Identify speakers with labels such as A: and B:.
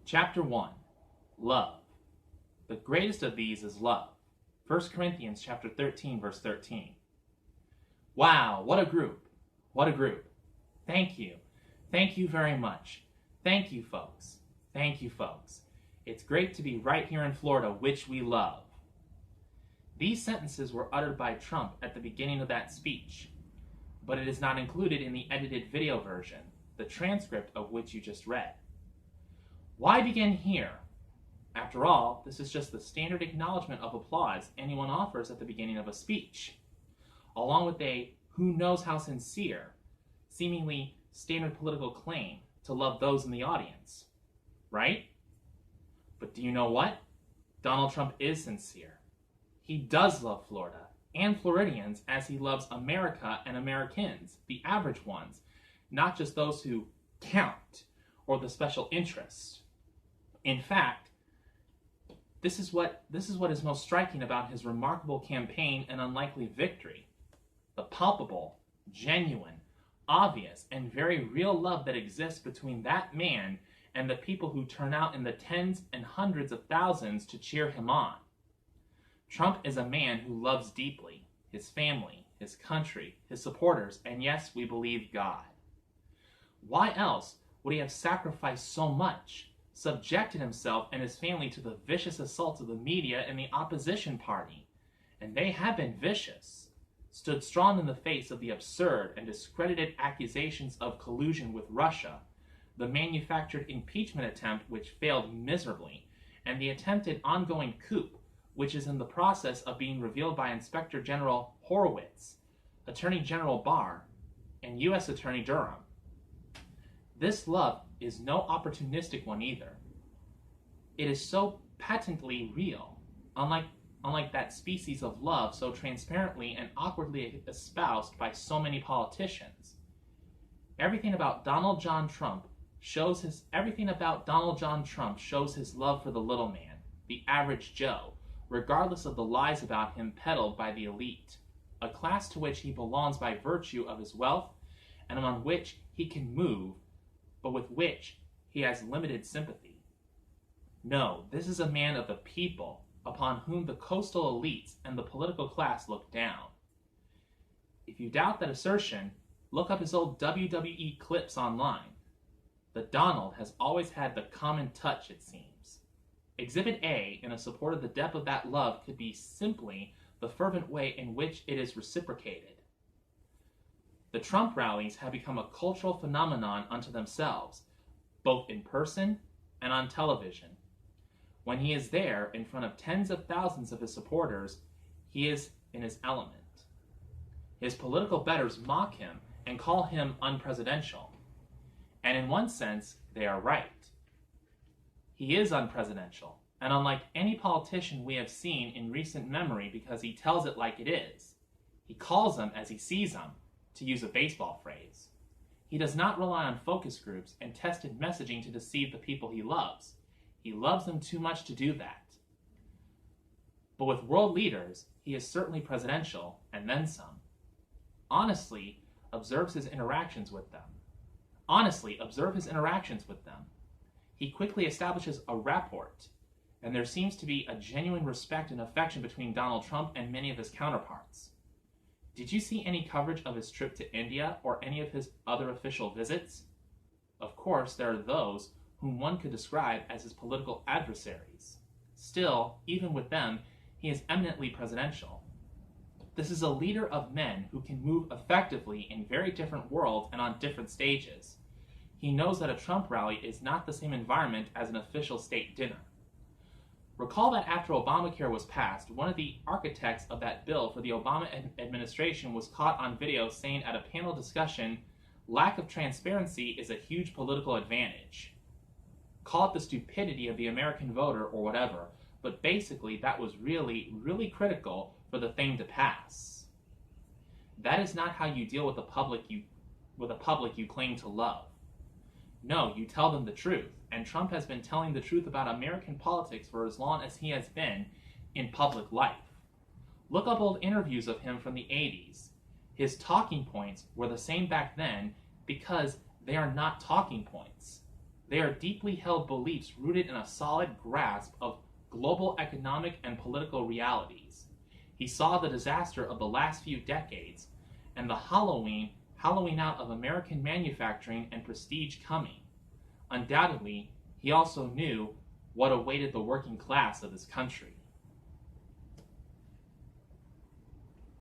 A: Chapter 1. Love. The greatest of these is love. 1 Corinthians chapter 13, verse 13. Wow, what a group. What a group. Thank you. Thank you very much. Thank you, folks. Thank you, folks. It's great to be right here in Florida, which we love. These sentences were uttered by Trump at the beginning of that speech, but it is not included in the edited video version, the transcript of which you just read. Why begin here? After all, this is just the standard acknowledgement of applause anyone offers at the beginning of a speech, along with a who knows how sincere, seemingly standard political claim to love those in the audience, right? But do you know what? Donald Trump is sincere. He does love Florida and Floridians as he loves America and Americans, the average ones, not just those who count or the special interests. In fact, this is what is most striking about his remarkable campaign and unlikely victory. The palpable, genuine, obvious, and very real love that exists between that man and the people who turn out in the tens and hundreds of thousands to cheer him on. Trump is a man who loves deeply his family, his country, his supporters, and yes, we believe God. Why else would he have sacrificed so much, subjected himself and his family to the vicious assaults of the media and the opposition party? And they have been vicious. Stood strong in the face of the absurd and discredited accusations of collusion with Russia, the manufactured impeachment attempt which failed miserably, and the attempted ongoing coup, which is in the process of being revealed by Inspector General Horowitz, Attorney General Barr, and U.S. Attorney Durham. This love is no opportunistic one either. It is so patently real, unlike that species of love so transparently and awkwardly espoused by so many politicians. Everything about Donald John Trump shows his love for the little man, the average Joe, regardless of the lies about him peddled by the elite, a class to which he belongs by virtue of his wealth and among which he can move, but with which he has limited sympathy. No, this is a man of the people, upon whom the coastal elites and the political class look down. If you doubt that assertion, look up his old WWE clips online. The Donald has always had the common touch, it seems. Exhibit A in a support of the depth of that love could be simply the fervent way in which it is reciprocated. The Trump rallies have become a cultural phenomenon unto themselves, both in person and on television. When he is there in front of tens of thousands of his supporters, he is in his element. His political betters mock him and call him unpresidential. And in one sense, they are right. He is unpresidential, and unlike any politician we have seen in recent memory because he tells it like it is, he calls them as he sees them, to use a baseball phrase. He does not rely on focus groups and tested messaging to deceive the people he loves. He loves them too much to do that. But with world leaders, he is certainly presidential, and then some. Honestly, observe his interactions with them. He quickly establishes a rapport, and there seems to be a genuine respect and affection between Donald Trump and many of his counterparts. Did you see any coverage of his trip to India or any of his other official visits? Of course, there are those whom one could describe as his political adversaries. Still, even with them, he is eminently presidential. This is a leader of men who can move effectively in very different worlds and on different stages. He knows that a Trump rally is not the same environment as an official state dinner. Recall that after Obamacare was passed, one of the architects of that bill for the Obama administration was caught on video saying at a panel discussion, "Lack of transparency is a huge political advantage." Call it the stupidity of the American voter or whatever, but basically that was really, really critical for the thing to pass. That is not how you deal with a public you claim to love. No, you tell them the truth, and Trump has been telling the truth about American politics for as long as he has been in public life. Look up old interviews of him from the 80s. His talking points were the same back then because they are not talking points. They are deeply held beliefs rooted in a solid grasp of global economic and political realities. He saw the disaster of the last few decades and the hollowing out of American manufacturing and prestige coming. Undoubtedly, he also knew what awaited the working class of his country.